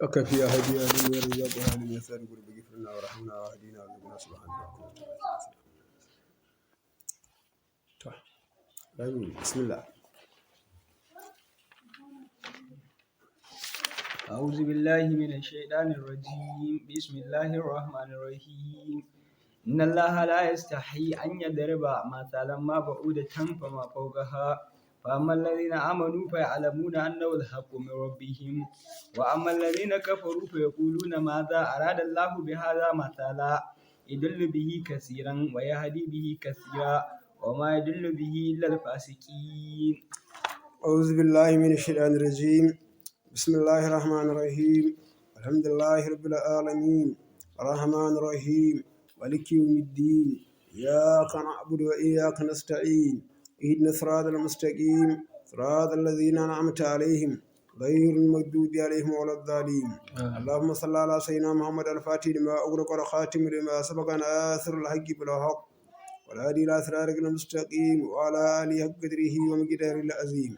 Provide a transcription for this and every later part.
وكفي هدي أهل ورزقها من يسار قرب غفرنا ورحمنا وهدينا وذكرنا سبحان الله. بسم الله. أعوذ بالله من الشيطان الرجيم. بسم الله الرحمن الرحيم. إن الله لا يستحي أن يضرب مثلا ما بعودة فما فوقها فأما الذين آمنوا فيعلمون أنه الحق من ربهم وأما الذين كفروا فيقولون ماذا أراد الله بهذا مثلا يضل به كثيرا ويهدي به كثيرا وما يضل به إلا الفاسقين. أعوذ بالله من الشيطان الرجيم. بسم الله الرحمن الرحيم. الحمد لله رب العالمين الرحمن الرحيم مالك يوم الدين إياك نعبد وإياك نستعين اهدنا الصراط المستقيم صراط الذين أنعمت عليهم غير المغضوب عليهم ولا الضالين. اللهم صل على سيدنا محمد الفاتح لما أغلق والخاتم لما سبق ناصر الحق بالحق والهادي إلى صراطك المستقيم وعلى آله حق قدره ومقداره العظيم.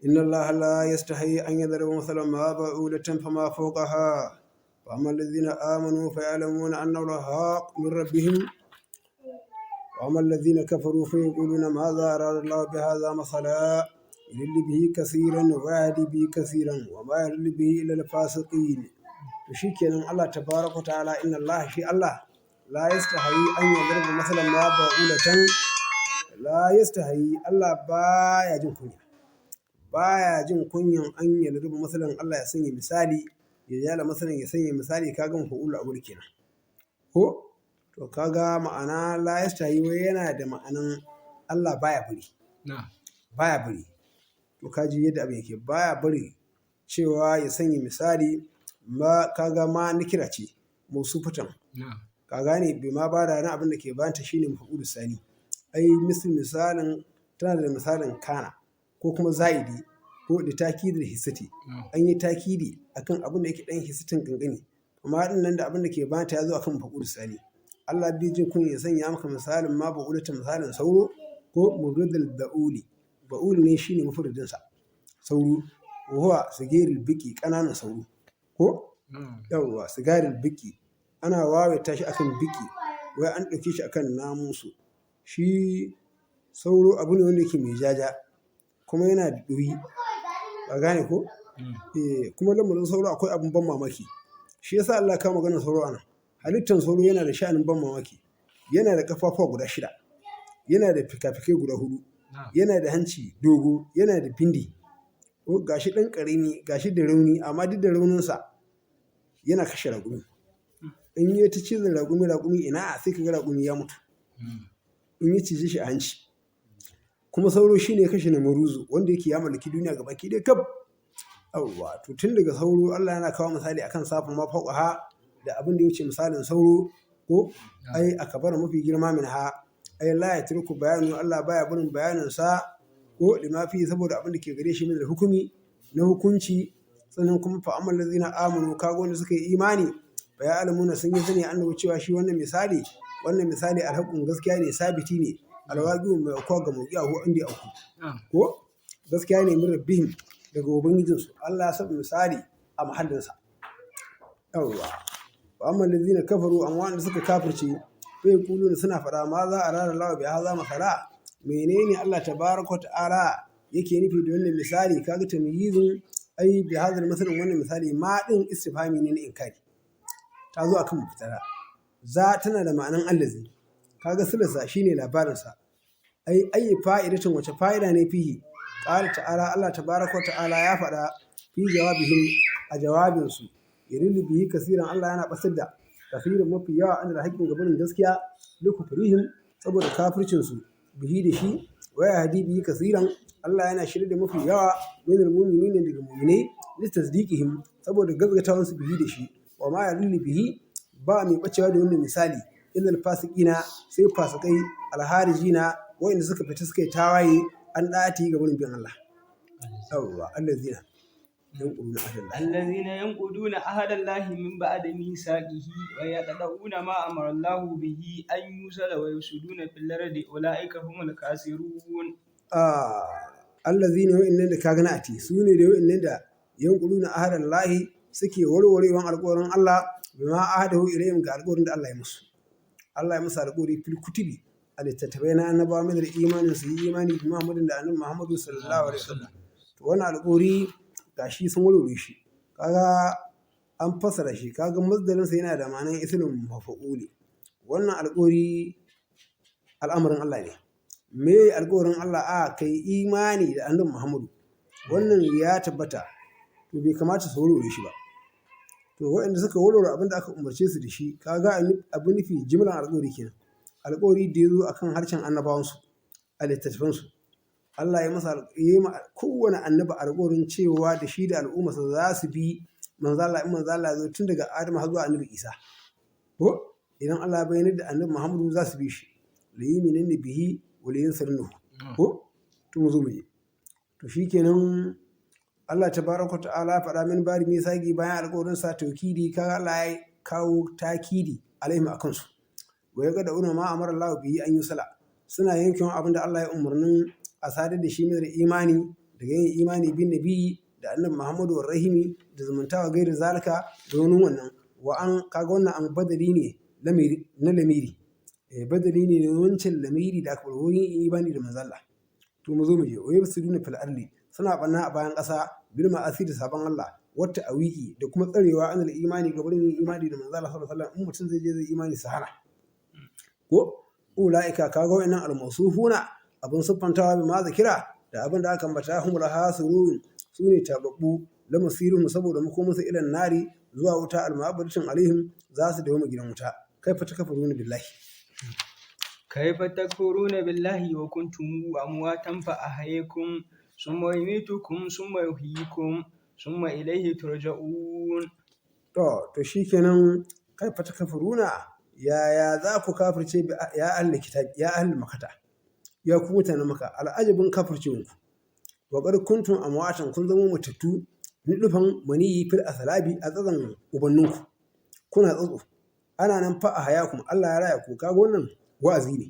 إن الله لا يستحي أن يضرب مثلا ما بعودة فما فوقها فأما الذين آمنوا فيعلمون أنه الحق من ربهم وأما الذين كفروا فيقولون ماذا أراد الله بهذا مثلا يضل به كثيرا ويهدي به كثيرا وما يضل به إلا الفاسقين. وشيكنا الله تبارك وتعالى إن الله شيء الله لا يستحي أن يضرب مثلا ما بعودة. لا يستحي الله بايا جن كنيا baya jin kunyan an ya rubu masalan Allah ya sanya misali ya yala masalan ya sanya misali kaga mafa'ul a gurke na ko to kaga ma'ana la yastahi wai yana da ma'anan Allah baya bari baya bari to kaji yadda abin yake baya bari cewa ya sanya misali ma kaga ma nikira ce musufatan ka gane bai ma bada ran abin da ke banta shine mafa'ul sani ai misalin tana da misalin kana ko kuma za'idi ko da takidi da hisati an yi takidi akan abin da yake dan hisatin gangane amma din nan da abin da ke bata ya zo akan faqul sani Allah bi jin kun ya sanya maka misalin ma ba'ulata misalin sauro ko mubridul da'uli ba'ul ne shine mufradin sa sauro huwa sigiril biki kananan sauro ko yawa sigiril biki ana wawaita shi akan biki wai an dauke shi akan namusu shi sauro abu ne wanda yake mai jaja kuma yana da ɗoyi a gane ko? Kuma lamarin sauro akwai abin ban mamaki shi yasa Allah ka magana sauro anan halittar sauro yana da sha'anin ban mamaki yana da kafafuwa guda 6 yana da fikafikai guda 4 yana da hanci dogo yana da bindi ko gashi dan karimi gashi da rauni amma duk da rauninsa yana kashe raƙumi in yi ta cizon raƙumi ina sai ka ga raƙumi ya mutu in yi cije shi a hanci kuma sauro shi ne kashe namaruzu wanda yake ya mallaki duniya gaba ki dai kaf yawwa to tun daga sauro Allah yana kawo misali akan safin ma fauqaha da abin da yake misalin sauro ko ai akabar mafi girma min ha ai la yatruku bayanu Allah baya barin bayanin sa ko limafi saboda abin da ke gare shi min da hukumi na hukunci sannan kuma fa amal ladina amanu kago wanda suka yi imani fa ya alamuna sun yi sani annabi cewa shi wannan misali alhaqqun gaskiya ne sabiti ne alwaƙi mai aukuwa ga mawuƙi a inda ya auku ko gaskiya ne min rabbihim daga ubangijinsu Allah ya saba misali a mahallinsa yawwa wa amma allazina kafaru amma wanda suka kafirce bai kuluna suna faɗa ma za a rara lawa bai haza masala menene Allah tabaraka ta'ala yake nufi da wannan misali kaga tamyizun ai bi hadal masalan wannan misali ma din istifhami ne na inkari ta zo akan mutara za tana da ma'anan allazi kaga silasa shine labarinsa ai fa'idatin wace fa'ida ne fihi qala ta'ala Allah tabaraka wa ta'ala ya faɗa fi jawabihim a jawabinsu yuridu bihi kaseeran Allah yana basar da kaseeran mafi yawa an da haƙƙin gabanin gaskiya likufrihim saboda kafircin su bihi da shi wa yahdi bihi kaseeran Allah yana shirye da mafi yawa min almu'minin daga mu'minai litasdiqihim saboda gaskatawan su bihi da shi wa ma yadullu bihi ba mai bacewa da wannan misali illal fasiqina sai fasikai alharijina wayanda suka fita suka yi tawaye an dati ga wurin bin Allah yawwa allazina yanquduna ahadallahi min ba'di misaqihi wa yaqda'una ma amara Allahu bihi an yusala wa yusuduna fil ardi ulaika humul khasirun allazina wa'innan da kaga na ati su ne da wa'innan da yanquluna ahadallahi suke warwarewan alƙawarin Allah bima ahadahu ilayhim ga alƙawarin da Allah ya musu. Allah ya musu alƙawari fil kutubi a littattafai na annabawa min imanin su yi imani bi Muhammadin da annabi Muhammadu sallallahu alaihi wasallam. To wannan alƙawari gashi sun warware shi. Kaga an fasara shi kaga masdarin sa yana da ma'anar ismin mafa'uli. Wannan alƙawari al'amarin Allah ne. Me alƙawarin Allah a kai imani da annabi Muhammadu. Wannan ya tabbata to bai kamata su warware shi ba. To waɗanda suka warware abin da aka umarce su da shi kaga abin nufi jimlan alƙawari kenan. Alƙawari da ya zo akan harshen annabawansu a littattafansu. Allah ya masa kowane annabi alƙawarin cewa da shi da al'ummarsa za su bi manzo Allah in manzo Allah zo tun daga Adamu har zuwa annabi Isa. Ko idan Allah ya bayyana da annabi Muhammadu za su bi shi. La yu'minanna bihi wa la yansurunnahu. Ko to mu zo mu je. To shikenan Allah tabaraka ta'ala faɗa min bari me sagi bayan alƙawarin sa taukidi kaga Allah ya kawo takidi alaihim akan su. Wa yaga da ma amara Allah bihi an yusala. Suna yankin abin da Allah ya umarnin a sadar da shi mai imani daga yin imani bin nabi da annabi Muhammadu wa rahimi da zumuntawa gairu zalika da wani wannan wa an kaga wannan an badali ne na lamiri badali ne na wancan lamiri da aka bar yin imani da manzalla. To mu zo mu je wa yafsiduna fil ardi suna banna a bayan ƙasa bil ma'asi da sabon Allah wata awiki da kuma tsarewa an imani ga barin imani da manzalla sallallahu alaihi wasallam in mutum zai je zai imani sahara. Ko ula'ika kaga wa'annan almasufuna abin siffantawa bi ma zakira da abin da aka ambata humul hasirun su ne tababbu la masirun saboda makomansu ilan nari zuwa wuta alma'abaratin alaihim za su dawo gidan wuta kaifa takfuruna billahi kaifa takfuruna billahi wa kuntum amwatan fa ahyakum summa yumitukum summa yuhyikum summa ilayhi turja'un. To shikenan kaifa takfuruna yaya za ku kafirce ya ahli kitab ya ahli makata ya ku mutanen maka al'ajabin kafircewanku wa qad kuntum amwatan kun zama matattu ni dufan maniyi fil asalabi a tsazan ubanninku kuna tsatso ana nan fa a hayakum Allah ya raya ku kaga wannan wa'azi ne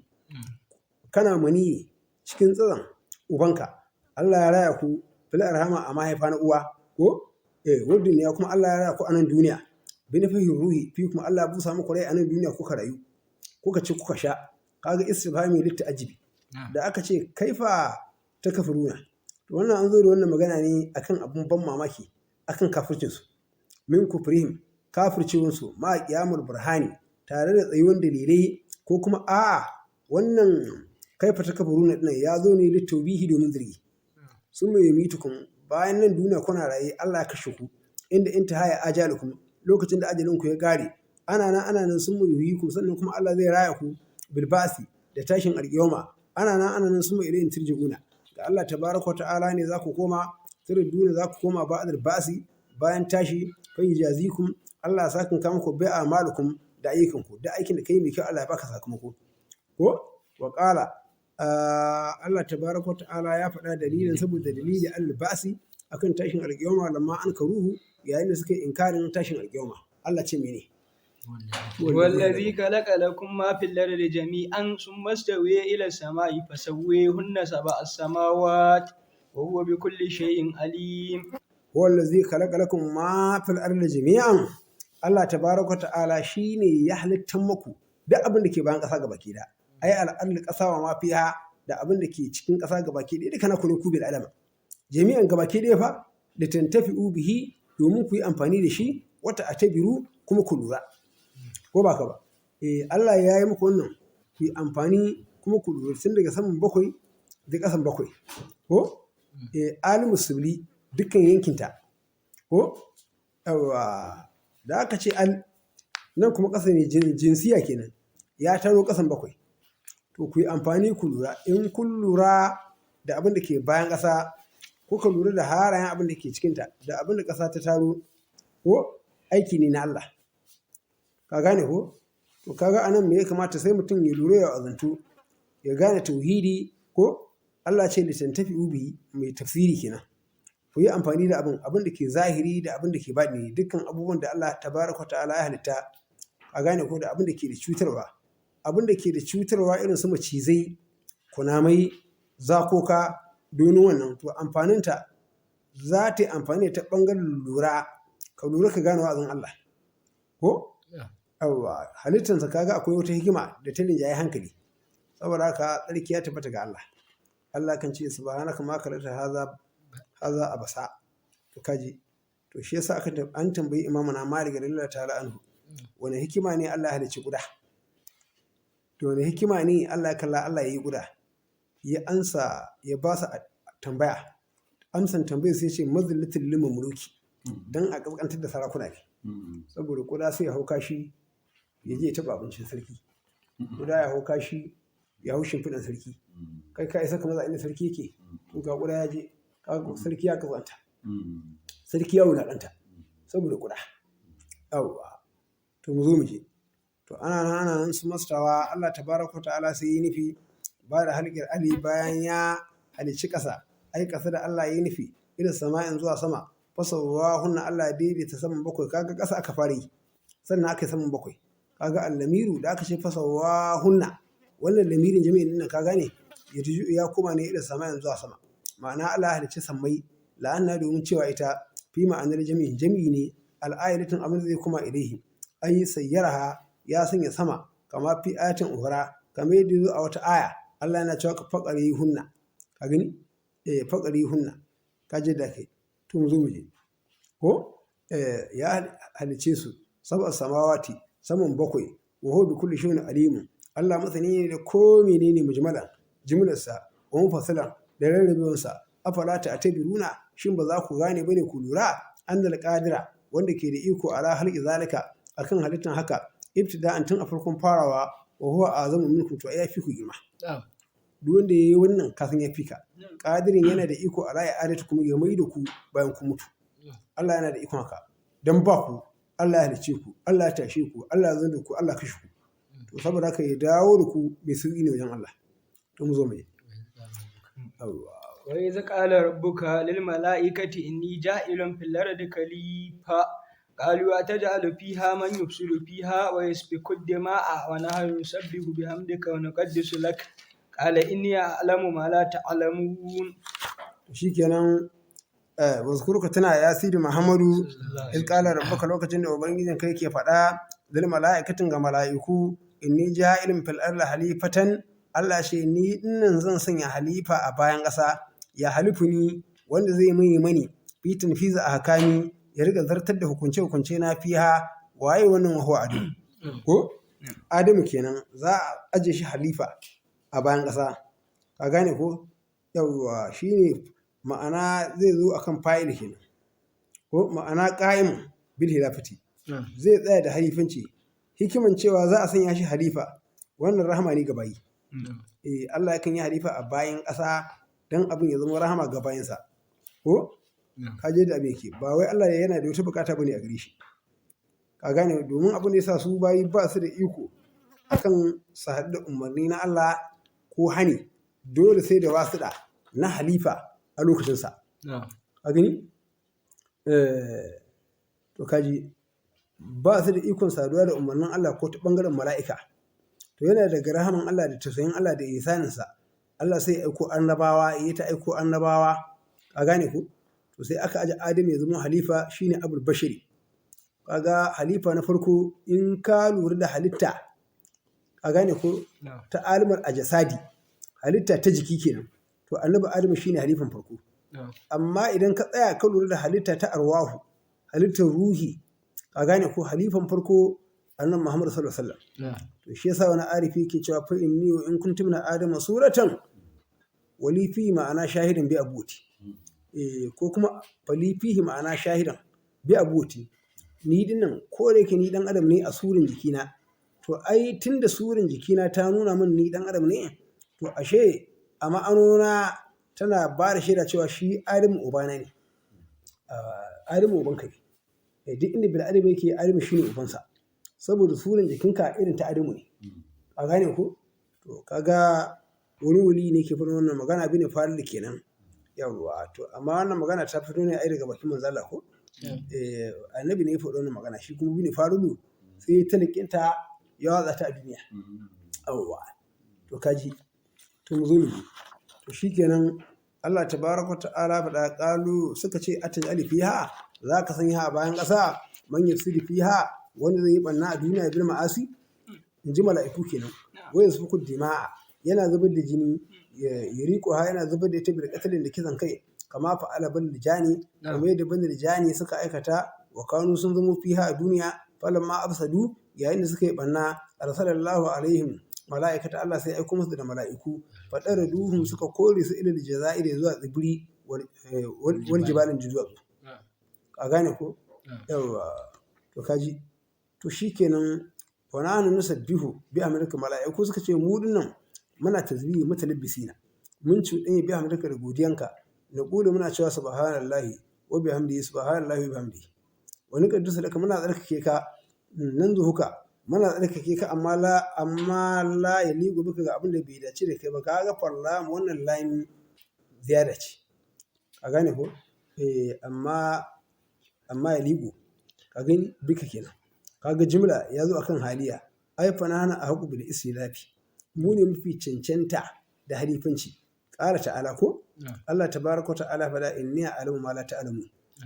kana maniyi cikin tsazan ubanka Allah ya raya ku fil arhama a mahaifa na uwa ko wadda ne kuma Allah ya raya ku a nan duniya binafihin ruhi fi kuma Allah ya busa muku rai a nan duniya kuka rayu kuka ci kuka sha kaga istifhami litta ajibi da aka ce kaifa ta kafiruna to wannan an zo da wannan magana ne akan abun ban mamaki akan kafircin su min kufrihim kafircin su ma qiyamul burhani tare da tsayuwan dalilai ko kuma a'a wannan kaifa ta kafiruna din ya zo ne littaubihi domin zargi sun mai mitukum bayan nan duniya kuna raye Allah ya kashe ku inda intihaya ajalukum lokacin da ajalinku ya gare ana nan sun muyi ku sannan kuma Allah zai raya ku bilbasi da tashin alƙiyama ana nan sun mu ilayhin turja'una ga Allah tabaraka ta'ala ne za ku koma duniya za ku koma ba'dal basi bayan tashi fa yajazikum Allah ya saka muku bi amalukum da ayyukanku da aikin da kai mai kyau Allah ya baka sakamako ko wa qala Allah tabaraka ta'ala ya faɗa dalilin saboda dalili al-basi akan tashin alƙiyama lamma an karuhu yayin da suka inkarin tashin alƙiyama Allah ce mene wallazi khalaqa lakum ma fil ardi jami'an thumma istawa ila as-sama'i fasawwahunna sab'a as-samawat wa huwa bi kulli shay'in alim wallazi khalaqa lakum ma fil ardi jami'an Allah tabaraka ta'ala shine ya halittan muku duk abin da ke bayan ƙasa gabaki da ai al-ardi ƙasa wa ma fiha da abin da ke cikin ƙasa gabaki da duka na ku ne ku bil adama jami'an gabaki ɗaya fa da tantafi'u bihi domin ku yi amfani da shi wata a tabiru kuma ku lura ko ba ka ba Allah ya yi muku wannan ku yi amfani kuma ku lura tun daga saman bakwai da ƙasan bakwai ko alimu sibili dukkan yankinta ko da aka ce nan kuma ƙasa ne jinsiya kenan ya taro ƙasan bakwai to ku yi amfani ku lura in kun lura da abin da ke bayan ƙasa kuka lura da harayen abin da ke cikinta da abin da ƙasa ta taro ko aiki ne na Allah ka gane ko to kaga anan me ya kamata sai mutum ya lura ya azantu ya gane tauhidi ko Allah ce litantafi ubi mai tafsiri kenan ku yi amfani da abin da ke zahiri da abin da ke baɗini dukkan abubuwan da Allah tabaraka ta'ala ya halitta ka gane ko da abin da ke da cutarwa abin da ke da cutarwa irin su macizai kunamai zakoka domin wannan to amfaninta za ta yi amfani ta ɓangaren lura ka lura ka gane wa'azin Allah ko yawwa halittarsa kaga akwai wata hikima da ta rinjaye hankali saboda haka tsarki ya tabbata ga Allah. Allah kan ce subhanaka ma khalaqta haza abasa to kaji to shi yasa an tambayi imamu na Malik radiyallahu ta'ala anhu wani hikima ne Allah ya halicci guda to wani hikima ne Allah ya kalla Allah ya yi guda ya ansa ya ba su tambaya amsan tambayar sai ce mazlitul lil mamluki dan a kaskantar da sarakuna ne saboda kuda sai ya hauka shi ya je ya taba abincin sarki kuda ya hauka shi ya hau shimfiɗan sarki kai ka isa kamar inda sarki yake to ga kuda ya je sarki ya kazanta sarki ya wulaƙanta saboda kuda yawwa to mu zo mu je to ana nan su mastawa Allah tabaraka ta'ala sai yi nufi ba da halƙar ali bayan ya halicci ƙasa ai ƙasa da Allah ya yi nufi irin sama'in zuwa sama fasawa hunna Allah ya daidaita saman bakwai kaga ƙasa aka fara yi sannan aka yi saman bakwai kaga allamiru da aka ce fasawa hunna wannan lamirin jami'in nan ka gane ya koma ne irin sama'in zuwa sama ma'ana Allah ya halicci sammai la'anna domin cewa ita fi ma'anar jami'i ne al'ayyatin abin zai kuma ilaihi ai sayyaraha ya sanya sama kama fi ayatin uhura kamar yadda zo a wata aya Allah yana cewa ka faƙari hunna ka gani faƙari hunna ka je da kai to mu zo mu je ko ya halice su sab'a samawati saman bakwai wa huwa bi kulli shay'in alimun Allah masani ne da ko menene mujmalan jimlarsa wa mufassilan da rarrabewansa afala ta atabiruna shin ba za ku gane bane ku lura annal qadira wanda ke da iko ala halqi zalika akan halittan haka ibtida'an tun a farkon farawa wa huwa azamu minkum to ya fi ku girma duk wanda yayi wannan kafin ya fika qadirin yana da iko ala ya adatu kuma ya mai da ku bayan ku mutu Allah yana da iko haka dan ba ku Allah ya halice ku Allah ya tashe ku Allah ya zanda ku Allah kashe ku to saboda haka ya dawo da ku mai sauki ne wajen Allah to mu zo mu yi وإذ قال ربك للملائكة إني جاعل في الأرض خليفة قالوا أتجعل فيها من يفسد فيها ويسفك الدماء ونحن نسبح بحمدك ونقدس لك قال إني أعلم ما لا تعلمون shikenan wazkuruka tana ya sidi Muhammadu in qala rabbuka lokacin da ubangijin kai ke faɗa lil mala'ikatin ga mala'iku inni ja'ilun fil ardi halifatan Allah ce ni dinnan zan sanya halifa a bayan ƙasa ya halifu ni wanda zai mai mani fitin fiza a hakami ya riga zartar da hukunce na fiha waye wannan wahu adamu ko adamu kenan za a aje shi halifa a bayan ƙasa ka gane ko yawwa shine ma'ana zai zo akan fa'il kenan ko ma'ana qa'im bil hilafati zai tsaya da halifanci hikiman cewa za a sanya shi halifa wannan rahama ne ga bayi Allah yakan yi halifa a bayan ƙasa don abin ya zama rahama ga bayansa ko ka je da abin yake ba wai Allah yana da wata bukata bane a gare shi ka gane domin abin da yasa su bayi ba su da iko akan su haɗu da umarni na Allah ko hani dole sai da wasuɗa na halifa a lokacinsa a gani to kaji ba su da ikon saduwa da umarnin Allah ko ta ɓangaren mala'ika to yana daga rahaman Allah da tausayin Allah da ihsaninsa Allah sai ya aiko annabawa ya ta aiko annabawa ka gane ku to sai aka aje Adam ya zama halifa shine Abul Bashiri kaga halifa na farko in ka lura da halitta ka gane ku ta alimar ajasadi halitta ta jiki kenan to annabi Adam shine halifan farko amma idan ka tsaya ka lura da halitta ta arwahu halittar ruhi ka gane ko halifan farko annabi Muhammad sallallahu alaihi wasallam to shi yasa wani arifi yake cewa fa inni wa in kuntum na adama suratan wali fi ma'ana shahidan bi abuti ko kuma fali fihi ma'ana shahidan bi abuti ni dinnan ko da yake ni dan adam ne a surin jikina to ai tunda surin jikina ta nuna min ni dan adam ne to ashe a ma'anona tana ba da shaida cewa shi Adamu ubana ne Adamu ubanka ne duk inda bil adam yake Adamu shine ubansa saboda suran jikinka irin ta Adamu ne a gane ko to kaga wani wuli ne ke faɗin wannan magana bine faru da kenan yawwa to amma wannan magana ta fito ne ai daga bakin manzo Allah ko annabi ne ya faɗi wannan magana shi kuma bine faru sai ta likinta ya watsa ta a duniya yawwa to kaji to mu zo ne to shikenan Allah tabaraka ta'ala faɗa qalu suka ce ataj'ali fiha zaka sanya a bayan ƙasa man yafsidu fiha wanda zai yi banna a duniya bil ma'asi inji mala'iku kenan wa yasfuku dima'a yana zubar da jini ya riko ha yana zubar da ita bil qatlin da kisan kai kama fa'ala bil jani kamar da bil jani suka aikata wa kanu sun zama fiha a duniya falamma absadu yayin da suka yi banna arsalallahu alaihim mala'ikata Allah sai aiko musu da mala'iku fadar duhun suka kore su ila jazairi zuwa tsibiri wal jibalin juzuwa a gane ko yawa to kaji to shikenan wa nahnu nusabbihu bi amrika mala'iku suka ce mu dinnan muna tasbihi mutalabbisina mun cuɗanye bi amrika da godiyanka na kula muna cewa subhanallahi wa bihamdihi subhanallahi wa bihamdihi wani kaddusa daga muna tsarkake ka nan zuhuka muna tsarkake ka amma la ya ligo bika ga abin da bai dace da kai ba ka ga farla wannan layin ziyada ce a gane ko amma ya ligo ka gani bika kenan kaga jimla ya zo akan haliya ai fa nana a haƙu bil istilafi mu ne mafi cancanta da halifanci ƙara ta'ala ko Allah tabaraka ta'ala fa da inni a'lamu ma la ta'lamu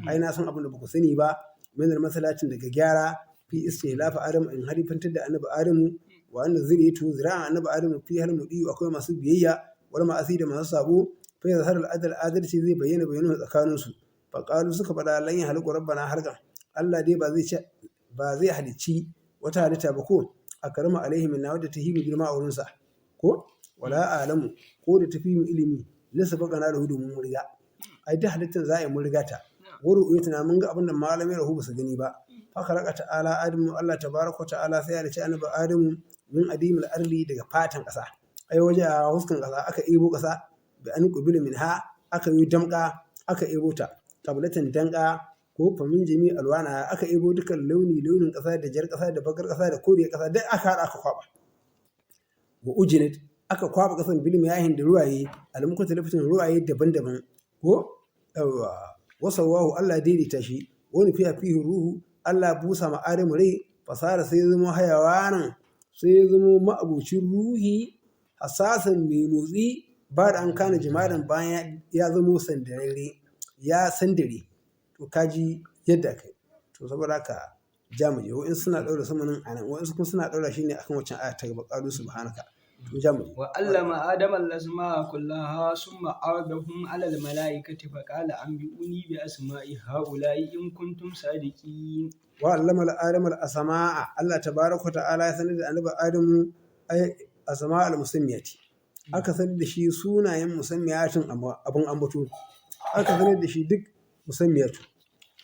ai na san abin da baku sani ba min masalatin daga gyara fi istilafa adam in halifantar da annabi adamu wa anna zuriyatu zira'an annabi adamu fi hal mudi akwai masu biyayya wal ma'asi da masu sabo fa yazhar al adalci zai bayyana tsakanin su fa qalu suka fada lan ya halqu rabbana harqan Allah dai ba zai halicci wata halitta ba ko akrama alaihi min wadda tahimu girma a wurinsa ko wala alamu ko da tafi mu ilimi lissa baka na da hudu mun riga ai da halittar za a yi mun riga ta wuru uyatuna mun ga abin da malamai rahu ba su gani ba haka raka ta'ala adamu Allah tabaraka ta'ala sai ya dace annabi adamu min adimul arli daga fatan kasa ai waje a huskan kasa aka ebo kasa bi an qubila minha aka yi damka aka ebo ta tablatan danka ko famin jami alwana aka ebo dukan launin kasa da jar kasa da bakar kasa da koriyar kasa dai aka hada aka kwaba wa ujinat aka kwaba kasan bilim yahin da ruwaye almuku talafin ruwaye daban-daban ko wasawahu Allah daidaita shi wani fihi ruhu Allah busa ma Adamu rai fasara sai ya zama hayawanan sai ya zama ma'abucin ruhi hasasan mai motsi ba da an kana jimadan bayan ya zama sandarare ya sandare to kaji yadda kai to saboda haka jamuje wa'in suna daura samanin anan wa'in kuma suna daura shi ne akan wancan aya ta gaba qalu subhanaka to jamuje wa allama adama al-asma'a kullaha summa aradahum 'ala al-mala'ikati fa qala anbi'uni bi asma'i ha'ula'i in kuntum sadiqin wa allama adama al-asma'a Allah tabaaraka ta'ala ya sanar da annabi Adamu ay asma' al-musammiyati aka sanar da shi sunayen musammiyatin abun ambato aka sanar da shi duk musammiyatu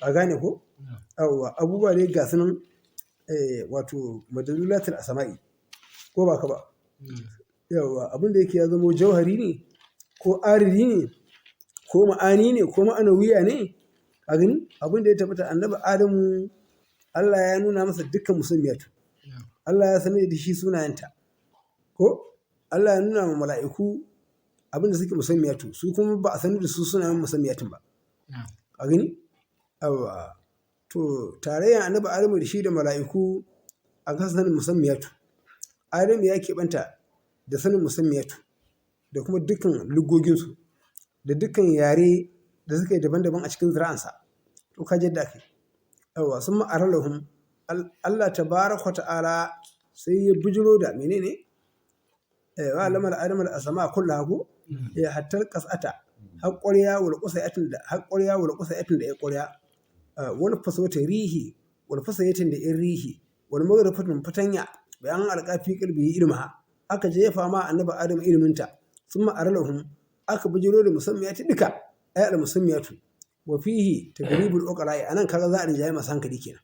a gane ko abubuwa ne ga sunan wato madalulatul asma'i ko ba ka ba yawa abin da yake ya zama jauhari ne ko ariri ne ko ma'ani ne ko ma'anawiya ne a gani abin da ya tabbata annabi adamu Allah ya nuna masa dukkan musammiyatu Allah ya sanar da shi sunayenta ko Allah ya nuna ma mala'iku abin da suke musammiyatu su kuma ba a sanar da su sunayen musammiyatun ba a gani awa to tarayyar annabi adamu da shi da mala'iku a kan sanin musammiyatu adamu ya keɓanta da sanin musammiyatu da kuma dukkan lugoginsu da dukkan yare da suka yi daban-daban a cikin zira'ansa to ka jadda kai awa sun ma'arar lahum Allah tabaraka ta'ala sai ya bujiro da menene wa lamar adamu da asama kullahu ya hattar kasata haƙƙoriya wal qusayyatin da ya ƙoriya wani fasawata rihi wani fasayatin da in rihi wani magarafatin fatanya bayan alƙafi ƙalbi ilma aka jefa ma annabi adam ilminta sun ma'aralahum aka bujiro da musammiyati duka ayat musammiyatu wa fihi tadribul uqala anan kaga za a rinjaye masu hankali kenan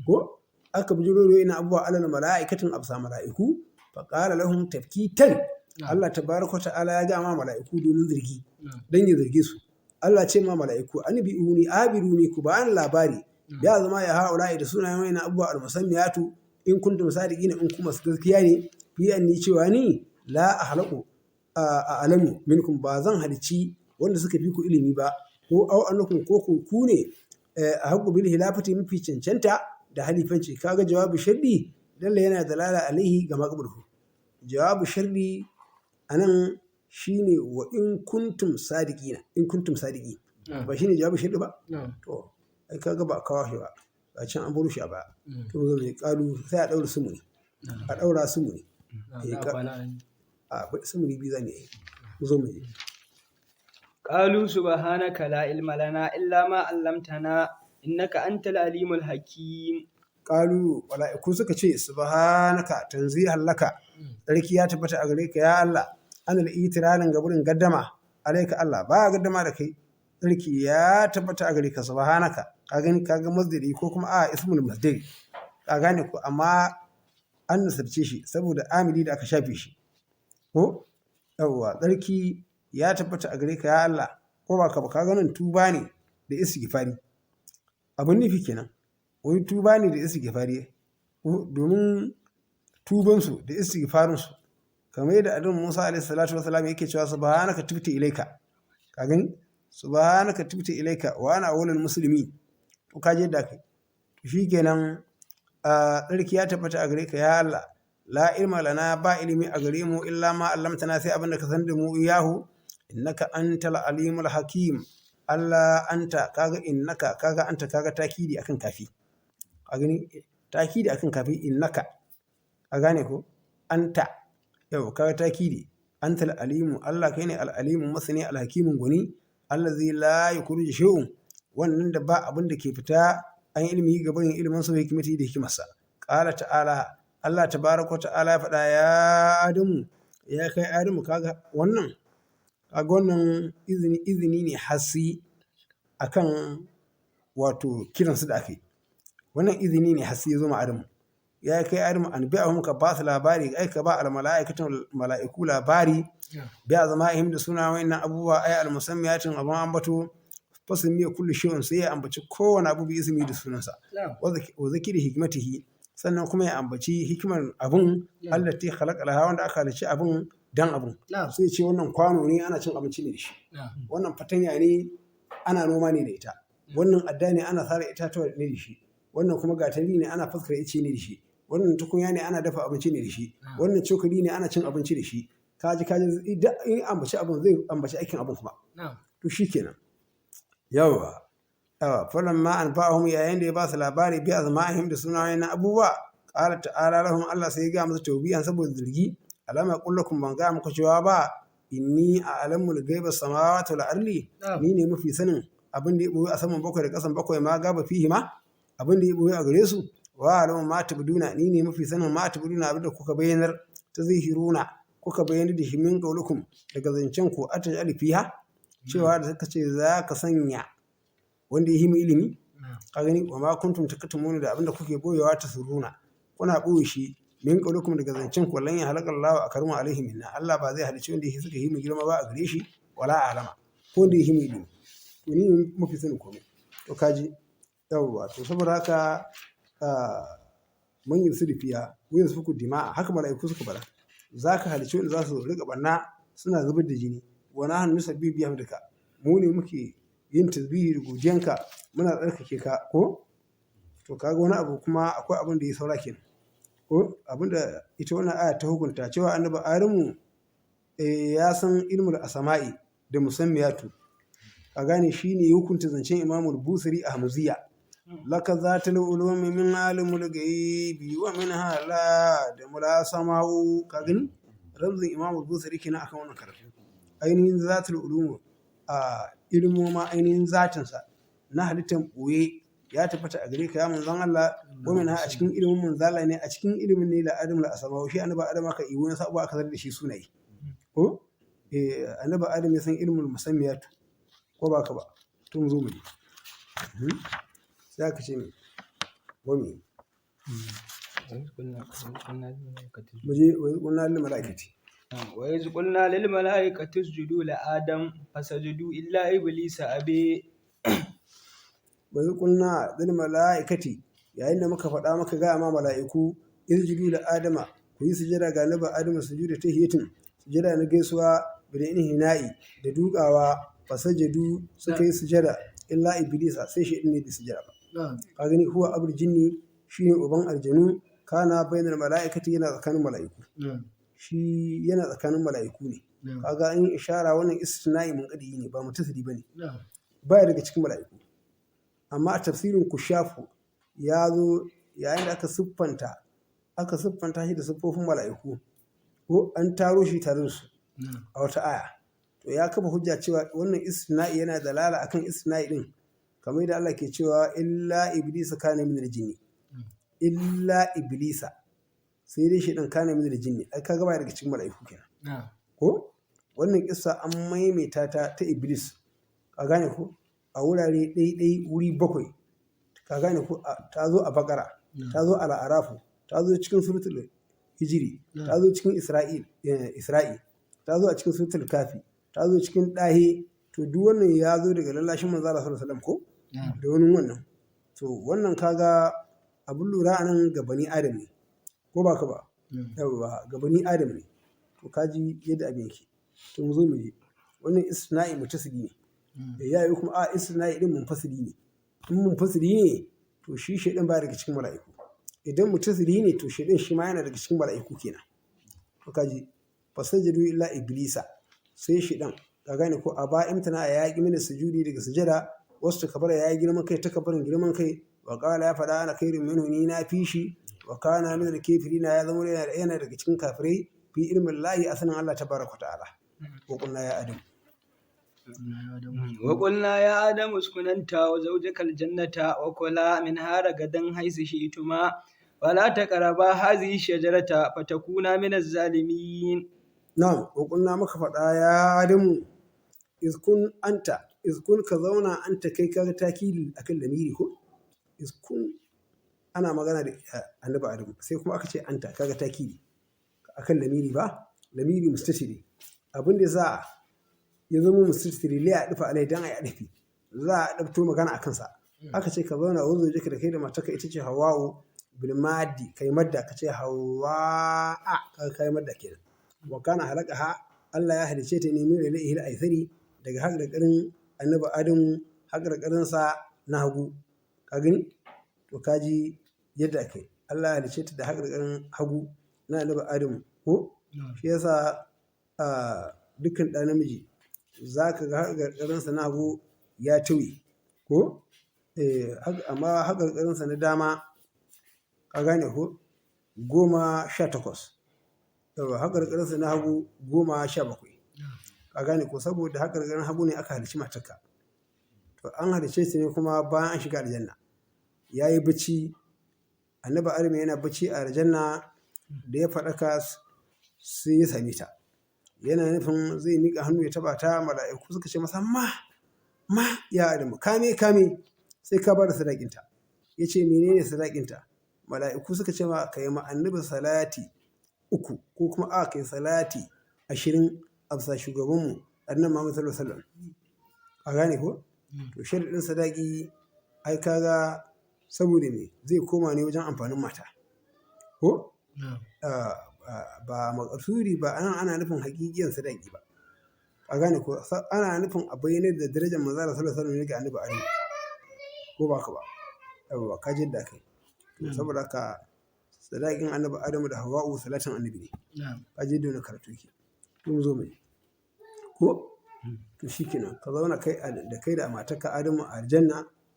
ko aka bujiro da ina abuwa alal mala'ikatin absa mala'iku fa qala lahum tafkitan Allah tabaraka ta'ala ya ga ma mala'iku domin zargi dan ya zarge su Allah ce ma mala'iku anbi'uni abiruni ku ba'an labari ya zama ya haula da sunayen wani abubuwa al-musammiyatu in kuntum sadiqina in kuma gaskiya ne fi anni cewa ni la ahlaqu a'lamu minkum ba zan halici wanda suka fi ku ilimi ba ko au annakum ko ku ne a haqqu bil hilafati mafi cancanta da halifanci kaga jawabu sharri dalla yana dalala alaihi ga maqburuhu jawabu sharri anan shine wa in kuntum sadiqina, in kuntum sadiqi ba shine jawabu shirɗi ba to ai kaga ba kawo shi ba a can an buru shi a baya to zo mai kalu sai a daura sumuni a daura sumuni a sumuni biyu zan yi zo mai قالوا سبحانك لا علم لنا إلا ما علمتنا إنك أنت العليم الحكيم Ƙalu mala'iku suka ce subhanaka tanzihan laka sarki ya tabbata a gare ka ya Allah anil itirarin gaburin gaddama alaika Allah ba gaddama da kai sarki ya tabbata a gare ka subhanaka ka gani kaga masdari ko kuma a ismul masdari ka gane ko amma an nasarce shi saboda amili da aka shafe shi ko yawwa sarki ya tabbata a gare ka ya Allah ko ba ka ba ka ganin tuba ne da istighfari abun nufi kenan wai tuba ne da istighfari domin tubansu da istighfarinsu kamar yadda adon Musa alaihi salatu wasalam yake cewa subhanaka tubtu ilaika ka gani subhanaka tubtu ilaika wa ana awwalul muslimin to ka je da kai to shikenan tsarki ya tabbata a gare ka ya Allah la ilma lana ba ilimi a gare mu illa ma allamtana sai abin da ka san da mu iyahu innaka antal alimul hakim Allah anta kaga innaka kaga anta kaga takidi akan kafi a gani takidi akan kafi innaka a gane ko anta yau kaga takidi antal alimu Allah kai ne al-alimu masani al-hakimun guni allazi la yukhruju shay'un wannan da ba abin da ke fita an ilimi gaban ilimin sa hikimati da hikimarsa qala ta'ala Allah tabaraka ta'ala ya faɗa ya adamu ya kai adamu kaga wannan izini ne hasi akan wato kiransu da ake wannan izini ne hasi ya zo ma adamu ya kai adamu an bi'a muka ba su labari ai ka ba al mala'iku labari bi'a zama ihim da suna wayannan abubuwa ai al musammiyatin abun ambato fasin miya kullu shay'un sai ya ambaci kowane abu bi ismi da sunansa wa zakiri hikmatihi sannan kuma ya ambaci hikimar abun allati khalaqa laha wanda aka halicci abun dan abun sai ce wannan kwano ne ana cin abinci ne da shi wannan fatanya ne ana noma ne da ita wannan adda ne ana sare itatuwa ne da shi wannan kuma gatari ne ana fuskar ice ne da shi wannan tukunya ne ana dafa abinci ne da shi wannan cokali ne ana cin abinci da shi kaji idan in ambaci abun zai ambaci aikin abun kuma to shikenan yawa falan ma an ba'ahum yayin da ya ba su labari bi azma'ihim da sunayen na abubuwa qala ta'ala lahum Allah sai ya ga musu tawbiyan saboda zargi alama kullakum ban ga muku cewa ba inni a'lamu al-ghaiba samawati wal ardi ni ne mafi sanin abin da ya boye a saman bakwai da kasan bakwai ma gaba fihi ma abin da ya boye a gare su wa alamu ma tabduna ni ne mafi sanin ma tabduna abin da kuka bayyanar ta zahiruna kuka bayyana da shi min qaulukum daga zancen ku atajal fiha cewa da suka ce za ka sanya wanda ya himu ilimi ka gani wa ma kuntum takatumuna da abin da kuke boyewa ta suruna kuna boye shi min qaulukum daga zancen ku lan ya halakallahu akarmu alaihi minna Allah ba zai halice wanda suka himu girma ba a gare shi wala alama ko wanda ya himu ilimi to ni mafi sanin komai to kaji yawwa to saboda haka mun yi su fiya wuyan su ku dima'a haka mala'iku suka bada zaka halice wanda za su riga banna suna zubar da jini wa nahnu nusabbihu bihamdika mu ne muke yin tasbihi da godiyanka muna tsarkake ka ko to kaga wani abu kuma akwai abin da ya saura kenan ko abin da ita wannan aya ta hukunta cewa annabi Adamu ya san ilmul asma'i da musammiyatu a gane shine ya hukunta zancen Imam al-Busiri a Hamziya laka zatul ulumi min alimul ghaibi wa min hala da mula sama'u ka gani ramzin Imam al-Busiri kenan akan wannan karatu ainihin zatul ulumi a ilmoma ainihin zatinsa na halittar ɓoye ya tabbata a gare ka ya manzon Allah wamin ha a cikin ilimin manzala ne a cikin ilimin ne la adam la asama shi annabi adam aka yi wani sabu aka zar da shi sunayi ko annabi adam ya san ilmul musammiyat ko ba ka ba tun zo mu sai aka ce me wani muje wannan lil malaikati وإذ قلنا للملائكة اسجدوا لآدم فسجدوا إلا إبليس أبي وإذ قلنا للملائكة yayin da muka faɗa maka ga ma mala'iku isjudu la adama ku yi sujada ga nabi adama sujuda tahiyatin sujada na gaisuwa bin hina'i da dukawa fasajadu suka yi sujada illa iblisa sai shi ne da sujada ba ka gani huwa abul jinni shine uban aljanu kana bainal mala'ikati yana tsakanin mala'iku shi yana tsakanin mala'iku ne kaga in ishara wannan istisna'i munqadi ne ba mutasili bane baya daga cikin mala'iku amma a tafsirin kushafu ya zo yayin da aka siffanta shi da siffofin mala'iku ko an taro shi tare da su a wata aya to ya kafa hujja cewa wannan istisna'i yana dalala akan istisna'i din kamar da Allah ke cewa illa iblisa kana min al-jinni illa iblisa sai dai shi dan kana min al-jinni ai kaga baya daga cikin mala'iku kenan ko wannan kissa an maimaita ta iblis ka gane ko a wurare ɗaiɗai wuri 7 ka gane ko ta zo a bakara ta zo a la'arafu ta zo cikin suratul hijiri ta zo cikin isra'i ta zo a cikin suratul kafi ta zo cikin ɗahe to duk wannan ya zo daga lallashin manzo Allah sallallahu alaihi wasallam ko da wani wannan to wannan kaga abun lura anan ga bani adam ne ko ba ka ba yawa ga bani adam ne to kaji yadda abin yake to mu zo mu yi wannan istisna'i mutasili ne ya yi kuma istisna'i din munfasili ne in munfasili ne to shi shedan ba daga cikin mala'iku idan mutasili ne to shedan shi ma yana daga cikin mala'iku kenan to kaji fasajadu illa iblisa sai shedan ka gane ko a ba imtana ya yaki mini sujudi daga sujada wasu kabara ya yi girman kai takabbarin girman kai wa qala ya fada ana khairun minhu ni na fi shi wa kana min al-kafirina ya zama yana daga cikin kafirai fi ilmin lahi asanin Allah tabaraka ta'ala wa qulna ya adam وقلنا يا آدم اسكن أنت وزوجك الجنة وكلا منها رغدا حيث شئتما ولا تقربا هذه الشجرة فتكونا من الظالمين. نعم وقلنا مكفدا يا آدم اسكن كزونا أنت كي كتاكيل أكل لميري ko iskun ana magana da annabi Adam sai kuma aka ce anta kaga takili akan lamiri ba lamiri mustatiri abin da za ya zama mustatiri lai a dufa alai dan ai adafi za a dabto magana akan sa aka ce ka zauna wanzo jika da kai da matarka ita ce hawa'u bil maddi kai madda ka ce hawa'a kai madda kenan wa kana halaqaha Allah ya halice ta ne min ilaihi al-aithari daga haƙarƙarin annabi Adam haƙarƙarin sa na hagu ka gani to kaji yadda ake Allah ya halice ta da haƙarƙarin hagu na annabi Adam ko shi yasa dukkan ɗa namiji zaka ga haƙarƙarin sa na hagu ya tuwe ko amma haƙarƙarin sa na dama ka gane ko 18 yawa haƙarƙarin sa na hagu 17 ka gane ko saboda haƙarƙarin hagu ne aka halici matarka to an halice su ne kuma bayan an shiga aljanna ya yi bacci annabi adam yana bacci a aljanna da ya faɗaka sai ya same ta yana nufin zai miƙa hannu ya taɓa ta mala'iku suka ce masa ma ya adam kame sai ka ba da sadakinta ya ce menene sadakinta mala'iku suka ce ma ka yi ma annabi salati 3 ko kuma ka yi salati 20 a bisa shugabanmu annabi Muhammad sallallahu alaihi wasallam a gane ko to sharadin sadaki ai kaga saboda me zai koma ne wajen amfanin mata ko ba makasuri ba ana nufin hakikiyan sadaki ba a gane ko ana nufin a bayyana da darajar manzo sallallahu alaihi wasallam ne ga annabi Adam ko ba ka ba yawa ka jin da kai saboda ka sadakin annabi Adam da Hawwa'u salatin annabi ne ka je da karatu ki mun zo mai ko to shikenan ka zauna kai da matarka Adamu a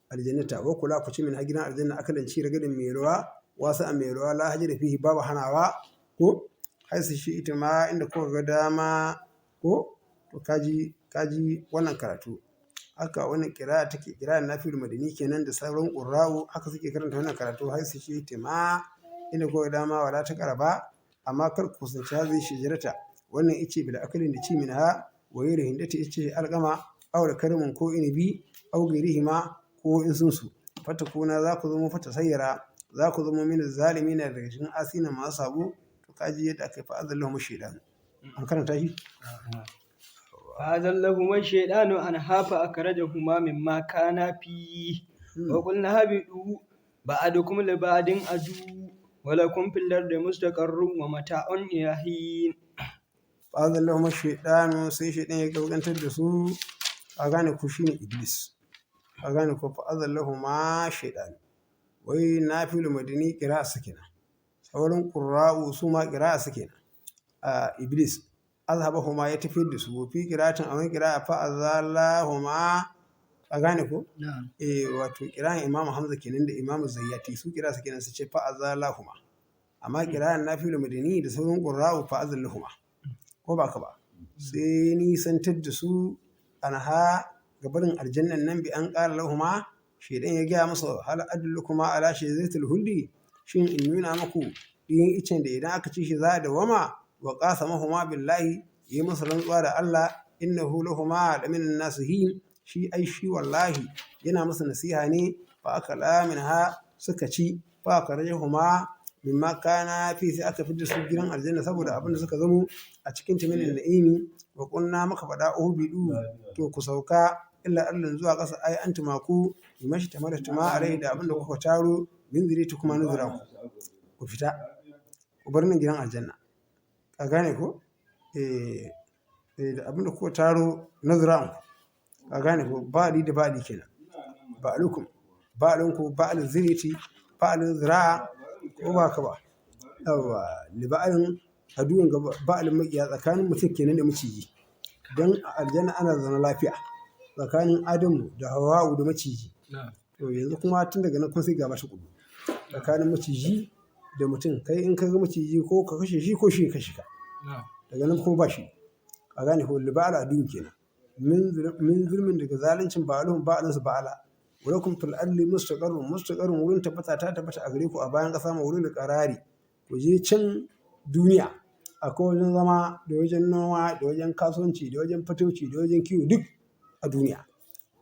aljannata wa kula ku ci min gidan aljanna akalan ci ragadin mai ruwa wasu a mai ruwa la haji da fihi babu hanawa ko haisu shi ita ma inda kuka ga dama ko to kaji wannan karatu haka wannan kira take kira Nafi'ul Madani kenan da sauran qurra'u haka suke karanta wannan karatu haisu shi ita ma inda kuka ga dama wala ta karaba amma kar ku kusanci hazi shijarata wannan ice bil akalin da ci min ha waye da hindata ice alqama aw da karmun ko inibi aw gairihima ko in sun su fata kuna za ku zama fata sayyara za ku zama min zalimin daga cikin asina masu sabo to kaji yadda aka fa azallahu shaytan an karanta shi فأذلهما الشيطان عنها فأخرجهما مما كانا فيه وقلنا هبطوا بعضكم لبعض عدو ولكم في الأرض مستقر ومتاع إلى حين فأذلهما الشيطان sai shaytan ya gaugantar da su a gane ku shine iblis a gane ko fa'azallahuma shaytan wai Nafi'ul Madani qira'a sakina sauran qurra'u su ma qira'a sakina a iblis azhabahuma ya tafiyar da su fi qira'atin aw qira'a fa azallahuma a gane ko wato qira'an imamu hamza kenan da imamu zayyati su qira'a su kenan su ce fa azallahuma amma qira'an nafi'ul madani da sauran qurra'u fa azallahuma ko ba ka ba sai nisantar da su anha gabarin aljannan nan bi an qala lahuma shedan ya gaya masa hal adlukuma ala shayzatil huldi shin in nuna maku ɗiyan icen da idan aka ci shi za a dawama wa qasamahuma billahi yi masa rantsuwa da Allah innahu lahuma la min nasihin shi ai shi wallahi yana masa nasiha ne fa akala minha suka ci fa karajahuma mimma kana fi sai aka fitar su gidan aljanna saboda abin da suka zamo a cikin tamilin na'imi wa kunna maka fada ubidu to ku sauka illa Allah zuwa ƙasa ai antuma ku bimashi tamara tuma alai da abin da kuka taro min ziriti kuma nuzura ku fita ku bar nan gidan aljanna ka gane ko da abin da kuka taro nuzura ka gane ko ba'di da ba'di kenan ba'alukum ba'alunku ba'al ziriti ba'al zira'a ko ba ka ba yawa liba'alin aduwan gaba ba'alin makiya tsakanin mutum kenan da maciji don a aljanna ana zaune lafiya tsakanin adamu da hawa'u da maciji to yanzu kuma tun daga nan kun sai gaba shi kudu tsakanin maciji da mutum kai in ka ga maciji ko ka kashe shi ko shi ka kashe ka daga nan kuma ba shi a gane ko liba'al aduwan kenan min zulmin daga zaluncin ba'alun ba'alinsu ba'ala walakum fil ardi mustaqarrun wurin tabbata ta tabbata a gare ku a bayan ƙasa ma wurin da qarari ku je can duniya akwai wajen zama da wajen noma da wajen kasuwanci da wajen fatauci da wajen kiwo duk a duniya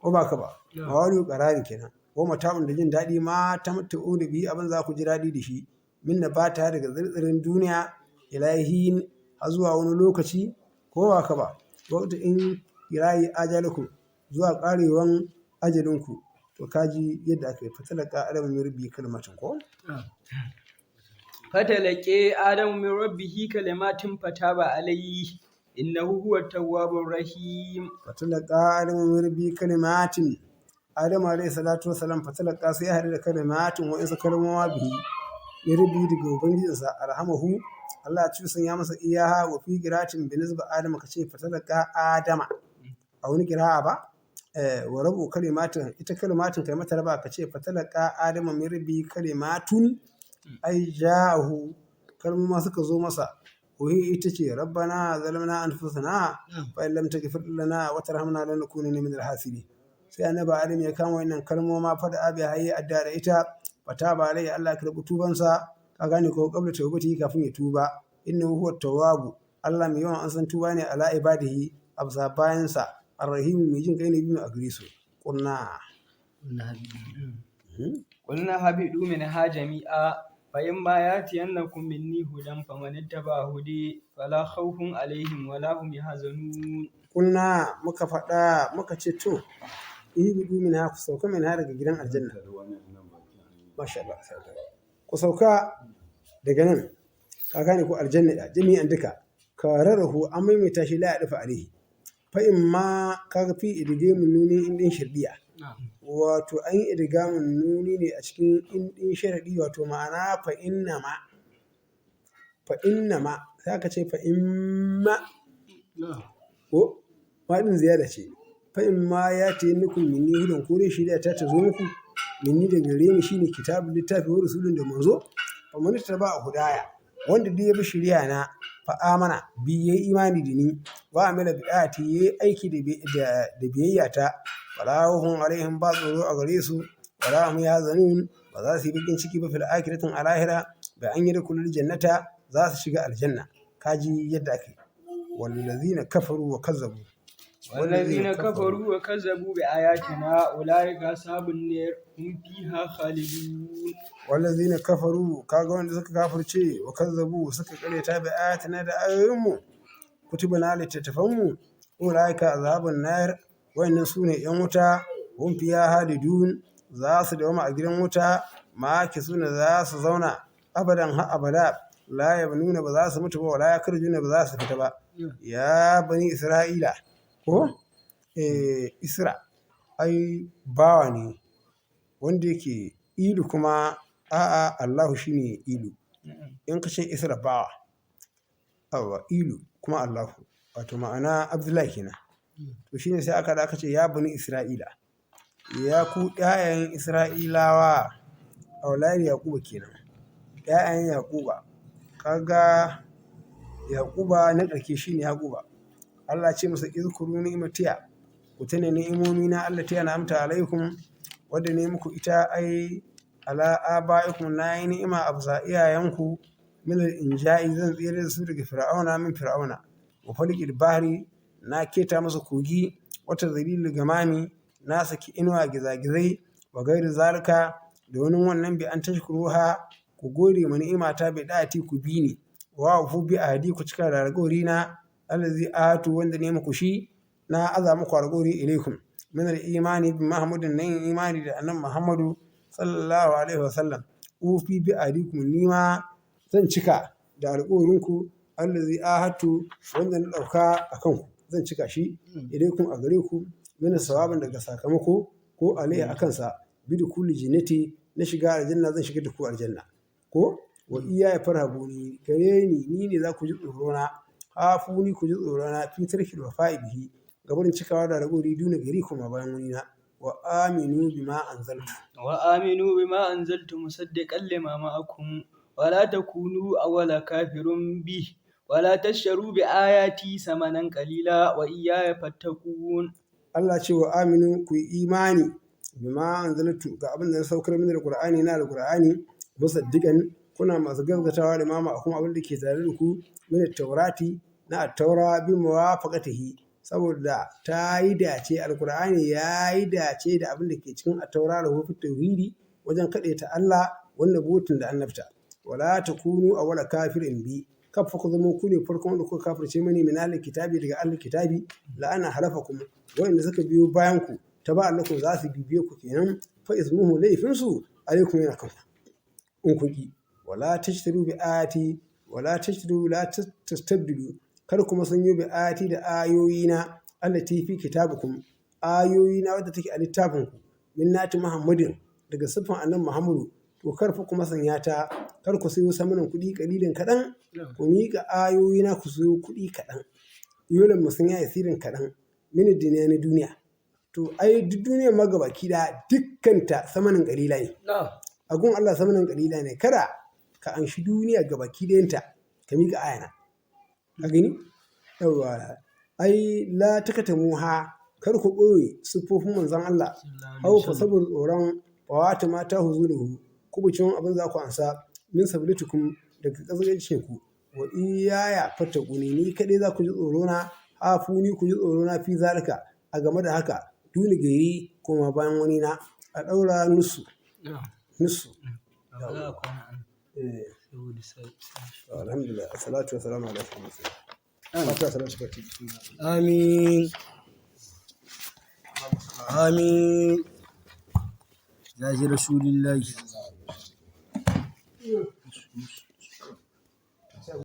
ko ba ka ba mawali qarari kenan ko mata'un da jin daɗi ma ta mutu da bi abin za ku ji daɗi da shi min na bata daga zirzirin duniya ilahin har zuwa wani lokaci ko ba ka ba wata in kirayi ajalukum zuwa karewan ajalinku to kaji yadda aka yi fatalaka adamu min rabbi kalmatin ko fatalake adamu min rabbihi kalimatin fataba alayhi innahu huwa tawwabur rahim fatalaka adamu min rabbi kalimatin adamu alayhi salatu wassalam fatalaka sai ya hada da kalimatin wa isa kalmowa bihi ya rabbi daga ubangijinsa alhamahu Allah ci sun ya masa iyaha wa fi qiratin bi nisba adama kace fatalaka adama a wani qira'a ba wa rabu kalimatin ita kalimatin kai mata raba kace fatalaka adama min rabbi kalimatun ai ja'ahu kalma suka zo masa wahi ita ce rabbana zalamna anfusana fa in lam taghfir lana wa tarhamna lanakunanna min al-hasirin sai annabi adam ya kama wannan kalmoma fa da abi hayi adda da ita fata ba rai Allah ya karbi tubansa ka gane ko kabla tawbati kafin ya tuba innahu huwa tawwabu Allah mai yawan an san tuba ne ala ibadihi abza bayansa arrahim mai jin kai ne biyu a gare su qulna habidu minha jami'a fa imma yatiyannakum minni hudan faman ittaba hudi fala khawfun alaihim wala hum yahzanun qulna muka faɗa muka ce to ibidu minha ku sauka minha daga gidan aljanna masha Allah ku sauka daga nan ka gane ko aljanna da jami'an duka kararahu an maimaita shi la ya dafa alaihi fa imma kaga fi idgamun nuni indin shardiya wato an yi idgamun nuni ne a cikin indin sharadi wato ma'ana fa innama sai ka ce fa imma ko ma din ziyada ce fa imma ya ce nukum minni hudan ko dai shari'a ta zo muku minni da gare ni shine kitabul littafi wa rasulun da manzo fa man taba hudaya wanda duk ya bi shari'a na fa amana bi yayi imani da ni wa amila bi ayati yayi aiki da biyayya ta wala hum alaihim ba tsoro a gare su wala hum yazanun ba za su yi bikin ciki ba fil akhiratin alahira ba an yi da kullul jannata za su shiga aljanna kaji yadda ake wallazina kafaru wa kazzabu والذين كفروا وكذبوا بآياتنا أولئك أصحاب النار هم فيها خالدون والذين كفروا kaga wanda suka kafirce wa kazzabu suka kareta bi ayatina da ayoyinmu kutubana littattafanmu ulaika azabun nar wayannan sune yan wuta hum fiha halidun za su dawama a gidan wuta ma suna za su zauna abadan ha abada la yabnuna ba za su mutu ba wala yakrujuna ba za su fita ba ya bani isra'ila ko isra ai bawa ne wanda yake ilu kuma a'a Allahu shine ilu in ka ce isra bawa awa ilu kuma Allahu wato ma'ana Abdullahi kenan. To shine sai aka ce ya bani Isra'ila, ya ku ƴaƴan Isra'ilawa, auladi Yaquba kenan, ƴaƴan Yaquba. Kaga Yaquba na ƙarshe shine Yaquba. Allah ce masa izkuru ni'matiya, ku tuna ni'imomi na Allah ta an'amta alaikum, wadda ne muku ita ai ala abaikum, na yi ni'ima a bisa iyayenku, min al-inja'i zan tsere da su daga fir'auna min fir'auna, wa falqil bahri na keta masa kogi, wata zalil gamami na saki inuwa gizagizai, wa gairi zalika da wani wannan bi an tashkuruha, ku gode ma ni'imata bi da'ati ku bi ni, wa fu bi ahdi ku cika da alƙawari na allazi atu wanda ne muku shi, na aza muku alƙawari ilaikum min al-imani bi Muhammadin, nan imani da annabi Muhammadu sallallahu alaihi wa sallam, ufi bi ahdikum nima zan cika da alƙawarinku allazi ahatu wanda na ɗauka a kanku, zan cika shi ilaikum a gare ku min sawabin daga sakamako ko alaihi akan sa bi da kulli jinnati na shiga aljanna, zan shiga da ku aljanna ko wa iya ya farhabuni gare ni ne za ku ji tsoro na, hafuni ku ji tsoro na fi tarkil wafa'i bihi gabarin cikawa da alƙawari duna gari kuma bayan wani na, wa aminu bima anzaltu musaddiqan lima ma'akum wa la takunu awwala kafirun bi wa la tashtaru bi ayati samanan qalila wa iyaya fattaqun. Allah ce wa aminu ku yi imani bima anzaltu ga abin da na saukar min alqur'ani na alqur'ani, musaddiqan kuna masu gaskatawa da mama akum abin da ke tare da ku min taurati na at-taura bi muwafaqatihi, saboda ta yi dace alqur'ani ya yi dace da abin da ke cikin at-taura da hufi tauhidi wajen ta Allah wannan butun da annabta, wala takunu awwala kafirin bi, kafa ku zama ku ne farkon da kuka kafirce mani min al-kitabi daga al-kitabi, la'ana halafakum wanda suka biyo bayan ku ta ba Allah ku za su bibiye ku kenan, fa ismuhu laifinsu alaikum yana kanku in kun ki, wala tashtaru bi ayati wala tashtaru la tastabdilu, kar kuma sun yi bi ayati da ayoyina allati fi kitabukum, ayoyina wadda take a littafin ku min nati Muhammadin daga sifan annabi Muhammadu, to kar fa kuma sanya ta, kar ku sayo samanin kuɗi kalilin kaɗan, ku miƙa ayoyina ku sayo kuɗi kaɗan, yolan musun ya asirin kaɗan min duniya na duniya. To ai duk duniyar magabaki da dukkanta samanin kalila ne, a gun Allah samanin kalila ne, kada ka anshi duniya gabaki ɗayanta ka miƙa ayana a gani yawa. Ai la takatamu ha, kar ku ɓoye siffofin manzon Allah, hau fa saboda tsoron fawata mata huzuruhu, kubucin abin za ku ansa min sabilatukum daga ƙasashen ku, wa iyaya fattaquni ni kaɗai za ku ji tsoro na, hafuni ku ji tsoro na fi zalika a game da haka, duni gairi koma bayan wani na, a ɗaura nusu. Alhamdulillah, salatu wa salamu ala rasulillah. Amin. Amin. Ya ji Rasulullahi.